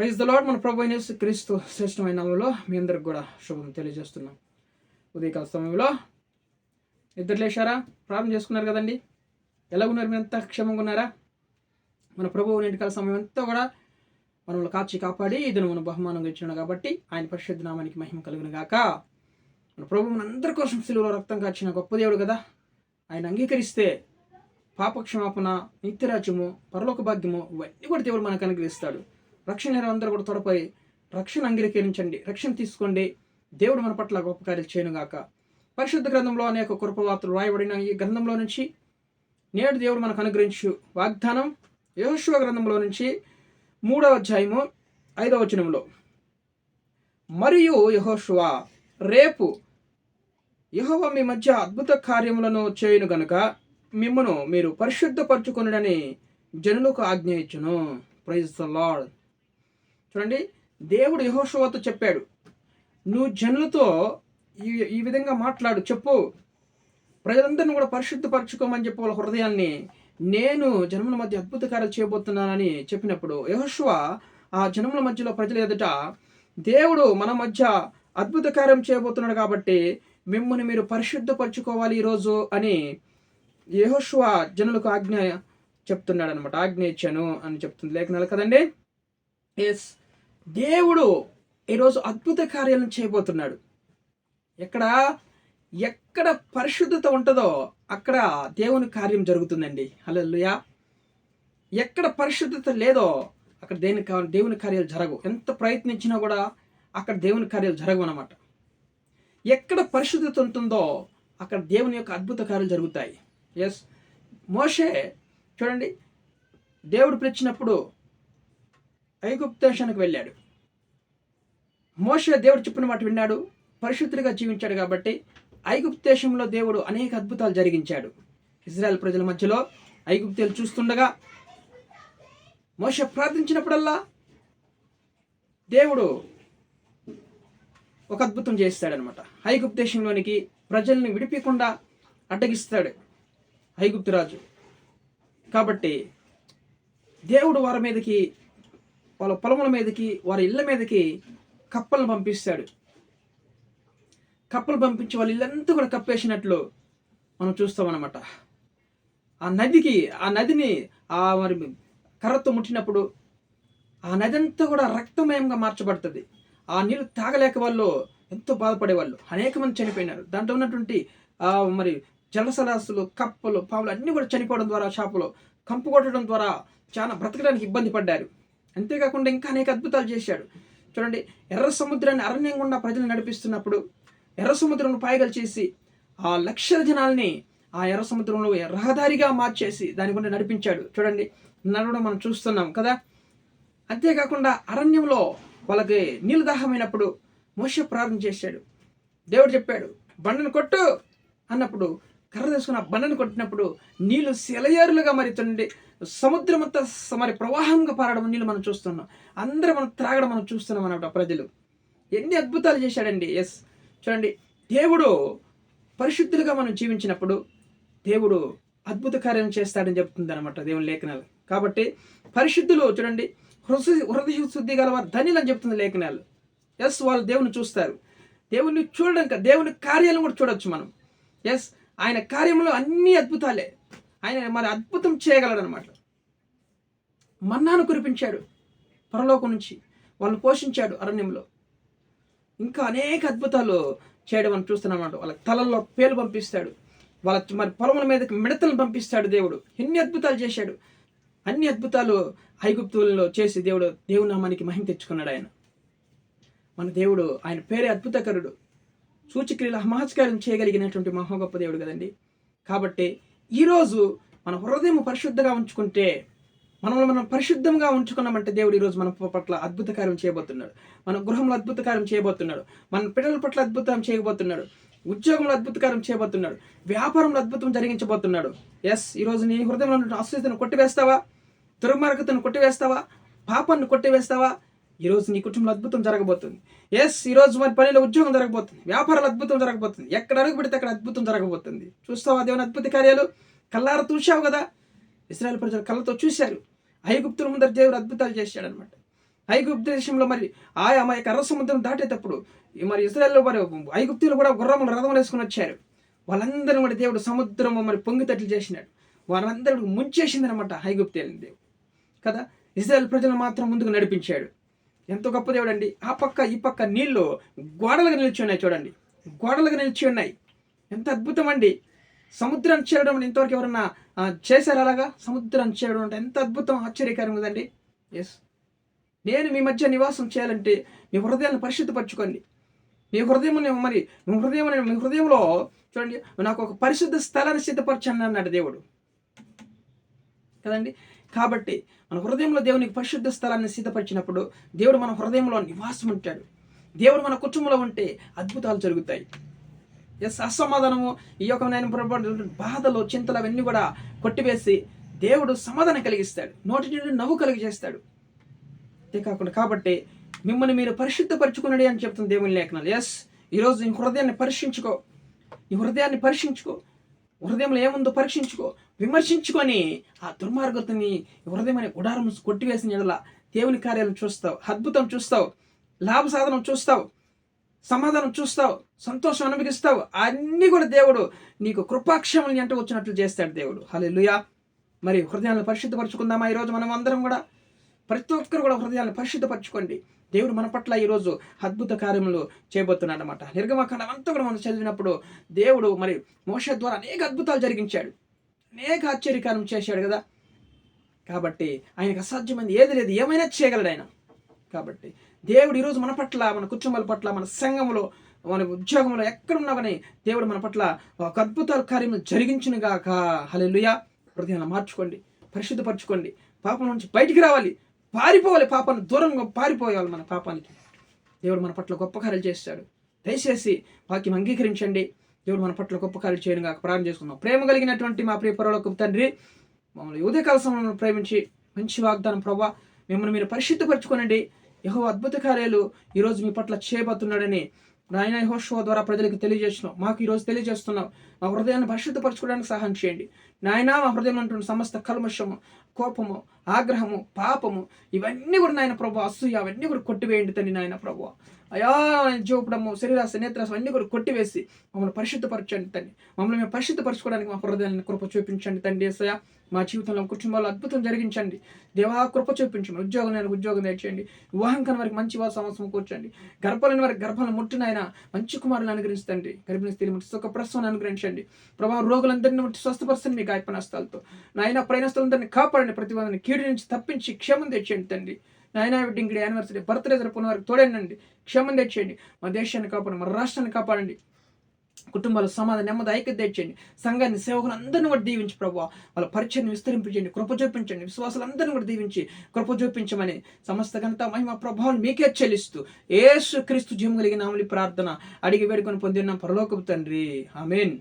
Praise the lord. మన ప్రభువైన యేసుక్రీస్తు శ్రేష్టమైన నామములో మీ అందరికి కూడా శుభం తెలియజేస్తున్నాం. ఉదయకాల సమయంలో నిద్ర లేచారా? ప్రార్థన చేసుకున్నారు కదండి. ఎలాగున్నారు? మీరు అంతా క్షేమంగా ఉన్నారా? మన ప్రభువు ఇంటికాల సమయం అంతా కూడా మనల్ని కాచి కాపాడి ఇది మనం బహుమానంగా ఇచ్చినాడు కాబట్టి ఆయన పరిశుద్ధ నామానికి మహిమ కలుగును గాక. మన ప్రభువు మనందరి కోసం సిలువలో రక్తం కాచిన గొప్ప దేవుడు కదా. ఆయన అంగీకరిస్తే పాపక్షమాపణ, నిత్యరాజ్యము, పరలోక భాగ్యము ఇవన్నీ కూడా దేవుడు మనకు అనుగ్రహిస్తాడు. రక్షణ అందరూ కూడా త్వరపై రక్షణ అంగీకరించండి, రక్షణ తీసుకోండి. దేవుడు మన పట్ల గొప్ప కార్యాలు చేయనుగాక. పరిశుద్ధ గ్రంథంలో అనేక కృపవార్తలు రాయబడిన ఈ గ్రంథంలో నుంచి నేడు దేవుడు మనకు అనుగ్రహించు వాగ్దానం యెహోషువ గ్రంథంలో నుంచి 3వ అధ్యాయము 5వ వచనంలో, మరియు యెహోషువ రేపు యెహోవా మీ మధ్య అద్భుత కార్యములను చేయును గనుక మిమ్మును మీరు పరిశుద్ధపరచుకొనుడని జనులకు ఆజ్ఞ ఇచ్చును. Praise the Lord. చూడండి, దేవుడు యెహోషువతో చెప్పాడు, నువ్వు జనులతో ఈ విధంగా మాట్లాడు, చెప్పు, ప్రజలందరినీ కూడా పరిశుద్ధపరచుకోమని చెప్పి వాళ్ళ హృదయాన్ని నేను జనముల మధ్య అద్భుత కార్యాలు చేయబోతున్నానని చెప్పినప్పుడు యెహోషువ ఆ జనముల మధ్యలో ప్రజల ఎదుట దేవుడు మన మధ్య అద్భుత కార్యం చేయబోతున్నాడు కాబట్టి మిమ్మల్ని మీరు పరిశుద్ధపరచుకోవాలి ఈరోజు అని యెహోషువ జనులకు ఆజ్ఞ చెప్తున్నాడు అనమాట. ఆజ్ఞ ఇచ్చాను అని చెప్తుంది లేఖనాలు కదండి. ఎస్, దేవుడు ఈరోజు అద్భుత కార్యాలను చేయబోతున్నాడు. ఎక్కడ పరిశుద్ధత ఉంటుందో అక్కడ దేవుని కార్యం జరుగుతుందండి. హల్లెలూయా. ఎక్కడ పరిశుద్ధత లేదో అక్కడ దేవుని కార్యాలు జరగవు. ఎంత ప్రయత్నించినా కూడా అక్కడ దేవుని కార్యాలు జరగవు అన్నమాట. ఎక్కడ పరిశుద్ధత ఉంటుందో అక్కడ దేవుని యొక్క అద్భుత కార్యాలు జరుగుతాయి. ఎస్, మోషే చూడండి, దేవుడు పిలిచినప్పుడు ఐగుప్తు దేశానికి వెళ్ళాడు. మోషే దేవుడు చెప్పిన మాట విన్నాడు, పరిశుద్ధుడిగా జీవించాడు కాబట్టి ఐగుప్తు దేశంలో దేవుడు అనేక అద్భుతాలు జరిగించాడు. ఇజ్రాయెల్ ప్రజల మధ్యలో ఐగుప్తీయులు చూస్తుండగా మోషే ప్రార్థించినప్పుడల్లా దేవుడు ఒక అద్భుతం చేస్తాడనమాట. ఐగుప్తు దేశంలోనికి ప్రజల్ని విడిపించకుండా అడ్డగిస్తాడు ఐగుప్తు రాజు. కాబట్టి దేవుడు వారి మీదకి, వాళ్ళ పొలముల మీదకి, వారి ఇళ్ళ మీదకి కప్పలను పంపిస్తాడు. కప్పలు పంపించి వాళ్ళ ఇల్లంతా కూడా కప్పేసినట్లు మనం చూస్తామన్నమాట. ఆ నదిని మరి కర్రతో ముట్టినప్పుడు ఆ నది అంతా కూడా రక్తమయంగా మార్చబడుతుంది. ఆ నీళ్ళు తాగలేక వాళ్ళు ఎంతో బాధపడేవాళ్ళు. అనేక మంది చనిపోయినారు. దాంట్లో ఉన్నటువంటి మరి జలసరాసులు, కప్పలు, పాములు అన్నీ కూడా చనిపోవడం ద్వారా, చేపలు కంపు కొట్టడం ద్వారా చాలా బ్రతకడానికి ఇబ్బంది పడ్డారు. అంతేకాకుండా ఇంకా అనేక అద్భుతాలు చేశాడు. చూడండి, ఎర్ర సముద్రాన్ని అరణ్యం గుండా ప్రజలు నడిపిస్తున్నప్పుడు ఎర్ర సముద్రంలో పాయగలు చేసి ఆ లక్షల జనాల్ని ఆ ఎర్ర సముద్రంలో రహదారిగా మార్చేసి దాని గుండా నడిపించాడు. చూడండి, నడవడం మనం చూస్తున్నాం కదా. అంతేకాకుండా అరణ్యంలో వాళ్ళకి నీళ్ళు దాహమైనప్పుడు మోషే ప్రార్థన చేశాడు. దేవుడు చెప్పాడు, బండను కొట్టు అన్నప్పుడు కర్ర తీసుకుని ఆ బండను కొట్టినప్పుడు నీళ్లు సెలయేరులుగా మరి చూడండి, సముద్రం అంతా మరి ప్రవాహంగా పారడం నీళ్ళు మనం చూస్తున్నాం. అందరూ మనం త్రాగడం మనం చూస్తున్నాం అన్నమాట. ప్రజలు ఎన్ని అద్భుతాలు చేశాడండి. ఎస్, చూడండి, దేవుడు పరిశుద్ధులుగా మనం జీవించినప్పుడు దేవుడు అద్భుత కార్యం చేస్తాడని చెప్తుంది అనమాట దేవుని లేఖనాలు. కాబట్టి పరిశుద్ధులు చూడండి, హృదయ శుద్ధి గల వారు ధన్యులు అని చెప్తుంది లేఖనాలు. ఎస్, వాళ్ళు దేవుని చూస్తారు. దేవుని చూడడం, దేవుని కార్యాలను కూడా చూడొచ్చు మనం. ఎస్, ఆయన కార్యంలో అన్ని అద్భుతాలే. ఆయన మరి అద్భుతం చేయగలడు అనమాట. మన్నాను కురిపించాడు పరలోకం నుంచి, వాళ్ళని పోషించాడు అరణ్యంలో. ఇంకా అనేక అద్భుతాలు చేయడం మనం చూస్తున్నాం అన్నమాట. వాళ్ళ తలల్లో పేలు పంపిస్తాడు, వాళ్ళ మరి పొలముల మీదకి మిడతలను పంపిస్తాడు. దేవుడు ఎన్ని అద్భుతాలు చేశాడు. అన్ని అద్భుతాలు ఐగుప్తులలో చేసి దేవుని నామానికి మహిమ తెచ్చుకున్నాడు ఆయన. మన దేవుడు, ఆయన పేరే అద్భుతకరుడు, సూచక్రియల మహత్కార్యం చేయగలిగినటువంటి మహా గొప్ప దేవుడు కదండి. కాబట్టి ఈరోజు మన హృదయం పరిశుద్ధంగా ఉంచుకుంటే, మనం పరిశుద్ధంగా ఉంచుకున్నామంటే దేవుడు ఈరోజు మన పట్ల అద్భుత కార్యం చేయబోతున్నాడు. మన గృహంలో అద్భుత కార్యం చేయబోతున్నాడు. మన పిల్లల పట్ల అద్భుతం చేయబోతున్నాడు. ఉద్యోగంలో అద్భుత కార్యం చేయబోతున్నాడు. వ్యాపారంలో అద్భుతం జరిగించబోతున్నాడు. ఎస్, ఈరోజు నీ హృదయంలో ఉన్న అశ్లీతను కొట్టివేస్తావా? దుర్మార్గతను కొట్టివేస్తావా? పాపాన్ని కొట్టివేస్తావా? ఈరోజు నీ కుటుంబంలో అద్భుతం జరగబోతుంది. ఎస్, ఈరోజు మన పనిలో ఉద్యోగం జరగబోతుంది, వ్యాపారాలు అద్భుతం జరగబోతుంది. ఎక్కడ అడుగు పెడితే అక్కడ అద్భుతం జరగబోతుంది. చూస్తావా దేవుని అద్భుత కార్యాలు? కళ్ళారా చూశావు కదా. ఇశ్రాయేలు ప్రజలు కళ్ళతో చూశారు. ఐగుప్తుల ముందర దేవుడు అద్భుతాలు చేశాడనమాట. ఐగుప్తు దేశంలో మరి మా యొక్క ఎర్ర సముద్రం దాటేటప్పుడు మరి ఇశ్రాయేల్లో మరి ఐగుప్తులు కూడా గుర్రములు రథములు వేసుకుని వచ్చారు. వాళ్ళందరూ కూడా దేవుడు సముద్రము మరి పొంగితట్లు చేసినాడు. వాళ్ళందరూ ముంచేసిందనమాట ఐగుప్తీయులని దేవుడు కదా. ఇశ్రాయేల్ ప్రజలను మాత్రం ముందుకు నడిపించాడు. ఎంతో గొప్ప దేవుడు అండి. ఆ పక్క ఈ పక్క నీళ్లు గోడలుగా నిలిచి ఉన్నాయి. చూడండి, గోడలుగా నిలిచి ఉన్నాయి. ఎంత అద్భుతం అండి. సముద్రాన్ని చేరడం ఇంతవరకు ఎవరన్నా చేశారు అలాగా? సముద్రాన్ని చేరడం అంటే ఎంత అద్భుతం, ఆశ్చర్యకరం కదండి. ఎస్, నేను మీ మధ్య నివాసం చేయాలంటే మీ హృదయాన్ని పరిశుద్ధపరచుకోండి. మీ హృదయంలో చూడండి, నాకు ఒక పరిశుద్ధ స్థలాన్ని సిద్ధపరచండి అన్నాడు దేవుడు కదండి. కాబట్టి మన హృదయంలో దేవునికి పరిశుద్ధ స్థలాన్ని సిద్ధపరిచినప్పుడు దేవుడు మన హృదయంలో నివాసం ఉంటాడు. దేవుడు మన కుటుంబంలో ఉంటే అద్భుతాలు జరుగుతాయి. ఎస్, అసమాధానము, ఈ యొక్క బాధలు, చింతలు అవన్నీ కూడా కొట్టివేసి దేవుడు సమాధానం కలిగిస్తాడు. నోటి నుండి నవ్వు కలిగజేస్తాడు. అంతేకాకుండా కాబట్టి మిమ్మల్ని మీరు పరిశుద్ధపరచుకున్నాడు అని చెప్తుంది దేవుని లేఖనాలు. ఎస్, ఈరోజు నీ హృదయాన్ని పరీక్షించుకో. నీ హృదయాన్ని పరీక్షించుకో. హృదయంలో ఏముందో పరీక్షించుకో. విమర్శించుకొని ఆ దుర్మార్గతని హృదయం అనే గుడారం కొట్టివేసిన ఎడల దేవుని కార్యాలను చూస్తావు, అద్భుతం చూస్తావు, లాభ సాధనం చూస్తావు, సమాధానం చూస్తావు, సంతోషం అనుభవిస్తావు. అన్నీ కూడా దేవుడు నీకు కృపాక్షేమని ఎంట వచ్చినట్లు చేస్తాడు దేవుడు. హల్లెలూయా. మరి హృదయాలను పరిశుద్ధపరచుకుందామా? ఈరోజు మనం అందరం కూడా ప్రతి ఒక్కరు కూడా హృదయాలను పరిశుద్ధపరచుకోండి. దేవుడు మన పట్ల ఈరోజు అద్భుత కార్యములు చేయబోతున్నాడు అనమాట. నిర్గమకాండం అంతా కూడా మనం చదివినప్పుడు దేవుడు మరి మోషే ద్వారా అనేక అద్భుతాలు జరిగించాడు, అనేక ఆశ్చర్యకార్యం చేశాడు కదా. కాబట్టి ఆయనకు అసాధ్యమైంది ఏది లేదు, ఏమైనా చేయగలడు ఆయన. కాబట్టి దేవుడు ఈరోజు మన పట్ల, మన కుటుంబాల పట్ల, మన సంఘంలో, మన ఉద్యోగంలో ఎక్కడున్నా కానీ దేవుడు మన పట్ల ఒక అద్భుతాల కార్యములు జరిగించునుగాక. హల్లెలూయా. హృదయాన్ని మార్చుకోండి, పరిశుద్ధపరచుకోండి. పాపం నుంచి బయటికి రావాలి, పారిపోవాలి, పాపాన్ని దూరంగా పారిపోవాలి. మన పాపానికి దేవుడు మన పట్ల గొప్ప కార్యాలు చేస్తాడు. దయచేసి వాక్యం అంగీకరించండి. దేవుడు మన పట్ల గొప్ప కార్యాలు చేయను కాక ప్రార్థన చేసుకున్నాం. ప్రేమ కలిగినటువంటి మా ప్రియ పరలోకపు తండ్రి, మమ్మల్ని ఉదయకాల సమయంలో ప్రేమించి మంచి వాగ్దానం ప్రభా, మిమ్మల్ని మీరు పరిశుద్ధపరచుకోనండి. యెహోవా అద్భుత కార్యాలు ఈరోజు మీ పట్ల చేయబోతున్నాడని నాయన యెహోషువ ద్వారా ప్రజలకు తెలియజేస్తున్నాం. మాకు ఈరోజు తెలియజేస్తున్నాం. మా హృదయాన్ని పరిశుద్ధపరచుకోవడానికి సహాయం చేయండి నాయన. మా హృదయం అంటున్న సమస్త కల్మషము, కోపము, ఆగ్రహము, పాపము ఇవన్నీ కూడా నాయన ప్రభు, అసూయ అవన్నీ కూడా కొట్టివేయండి తండ్రి నాయన ప్రభు. అయా జోపడము, శరీరాశ, నేత్రాశ అన్నీ కూడా కొట్టివేసి మమ్మల్ని పరిశుద్ధపరచండి తండ్రి. మమ్మల్ని మేము పరిశుద్ధపరచుకోవడానికి మా హృదయాన్ని కృప చూపించండి తండ్రి. యేసయ్యా, మా జీవితంలో, కుటుంబాల్లో అద్భుతం జరిగించండి దేవా. కృప చూపించండి. ఉద్యోగం తెచ్చేయండి. వివాహం కాని వారికి మంచి సంవత్సరం కూర్చోండి. గర్భాలని వారికి గర్భాలను ముట్టినాయన మంచి కుమారులను అనుగ్రహించండి. గర్భిణీ స్త్రీలు ముట్టి సుఖ ప్రసవాన్ని అనుగ్రహించండి ప్రభావ. రోగులందరినీ ముట్టి స్వస్థపరచండి మీ గాయపనస్తాలతో నాయన. ప్రయాణస్తులందరినీ కాపాడండి. ప్రతి వారిని కీడు నుంచి తప్పించి క్షేమం తెచ్చేయండి తండ్రి నాయన. వెడ్డింగ్ డే, యానివర్సరీ, బర్త్డే జరుపుకున్న వారికి తోడేనండి. క్షేమం తెచ్చేయండి. మా దేశాన్ని కాపాడండి, మన రాష్ట్రాన్ని కాపాడండి. కుటుంబాలు సమాధానం, నెమ్మది, ఐక్యత తెచ్చండి. సంఘాన్ని, సేవకులు అందరినీ కూడా దీవించి ప్రభావ. వాళ్ళ పరిచయం విస్తరింపించండి, కృప చూపించండి. విశ్వాసాలందరినీ కూడా దీవించి కృప చూపించమని సమస్త ఘనత, మహిమ, ప్రభావం మీకే చెల్లిస్తూ యేసు క్రీస్తు జీవం కలిగిన నామములో ప్రార్థన అడిగి వేడుకొని పొందిన పరలోకపు తండ్రి. ఆమేన్.